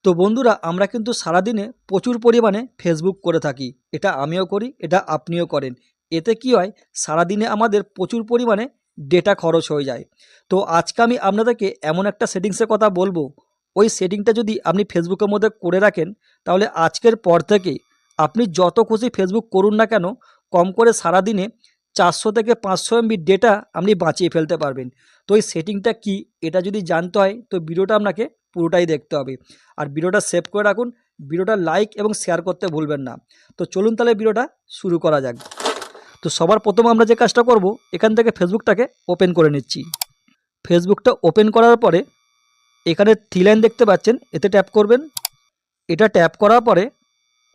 তো বন্ধুরা আমরা কিন্তু সারাদিনে প্রচুর পরিমাণে ফেসবুক করে থাকি। এটা আমিও করি, এটা আপনিও করেন। এতে কি হয়, সারাদিনে আমাদের প্রচুর পরিমাণে ডেটা খরচ হয়ে যায়। তো আজকে আমি আপনাদেরকে এমন একটা সেটিংসের কথা বলবো, ওই সেটিংটা যদি আপনি ফেসবুকের মধ্যে করে রাখেন, তাহলে আজকের পর থেকে আপনি যত খুশি ফেসবুক করুন না কেন, কম করে সারাদিনে 400 থেকে 500 এমবি ডেটা আপনি বাঁচিয়ে ফেলতে পারবেন। তো এই সেটিংটা কি, এটা যদি জানতে হয় তো ভিডিওটা আপনাকে পুরোটাই দেখতে হবে। আর ভিডিওটা সেভ করে রাখুন, ভিডিওটা লাইক এবং শেয়ার করতে ভুলবেন না। তো চলুন তাহলে ভিডিওটা শুরু করা যাক। তো সবার প্রথমে আমরা যে কাজটা করব, এখান থেকে ফেসবুকটাকে ওপেন করে নিচ্ছি। ফেসবুকটা ওপেন করার পরে এখানে থ্রি লাইন দেখতে পাচ্ছেন, এতে ট্যাপ করবেন। এটা ট্যাপ করার পরে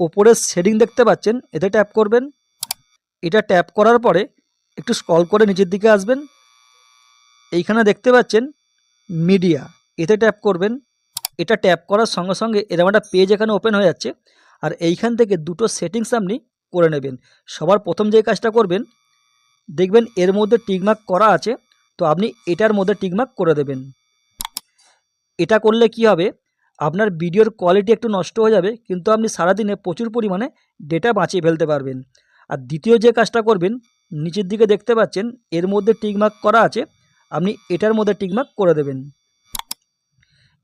ওপরের শেডিং দেখতে পাচ্ছেন, এতে ট্যাপ করবেন। এটা ট্যাপ করার পরে একটু স্ক্রল করে নিচের দিকে আসবেন। এইখানে দেখতে পাচ্ছেন মিডিয়া, এতে ট্যাপ করবেন। এটা ট্যাপ করার সঙ্গে সঙ্গে এরকম একটা পেজ এখানে ওপেন হয়ে যাচ্ছে। আর এইখান থেকে দুটো সেটিংস আপনি করে নেবেন। সবার প্রথম যে কাজটা করবেন, দেখবেন এর মধ্যে টিকমার্ক করা আছে, তো আপনি এটার মধ্যে টিকমার্ক করে দেবেন। এটা করলে কি হবে, আপনার ভিডিওর কোয়ালিটি একটু নষ্ট হয়ে যাবে, কিন্তু আপনি সারাদিনে প্রচুর পরিমাণে ডেটা বাঁচিয়ে ফেলতে পারবেন। আর দ্বিতীয় যে কাজটা করবেন, নিচের দিকে দেখতে পাচ্ছেন এর মধ্যে টিকমার্ক করা আছে, আপনি এটার মধ্যে টিকমার্ক করে দেবেন।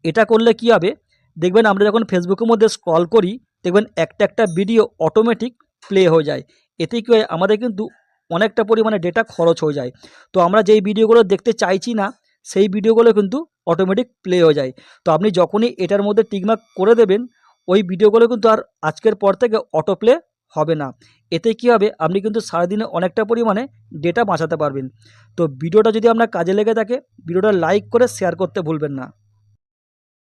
এটা করলে কি হবে, দেখবেন আমরা যখন ফেসবুকের মধ্যে স্ক্রল করি, দেখবেন একটা একটা ভিডিও অটোমেটিক প্লে হয়ে যায়। এতে কি হয়, আমাদের কিন্তু অনেকটা পরিমাণে ডেটা খরচ হয়ে যায়। তো আমরা যেই ভিডিওগুলো দেখতে চাইছি না, সেই ভিডিওগুলো কিন্তু অটোমেটিক প্লে হয়ে যায়। তো আপনি যখনই এটার মধ্যে টিকমার্ক করে দেবেন, ওই ভিডিওগুলো কিন্তু আর আজকের পর থেকে অটো প্লে হবে না। এতে কি হবে, আপনি কিন্তু সারাদিনে অনেকটা পরিমাণে ডেটা বাঁচাতে পারবেন। তো ভিডিওটা যদি আপনার কাজে লেগে থাকে, ভিডিওটা লাইক করে শেয়ার করতে ভুলবেন না।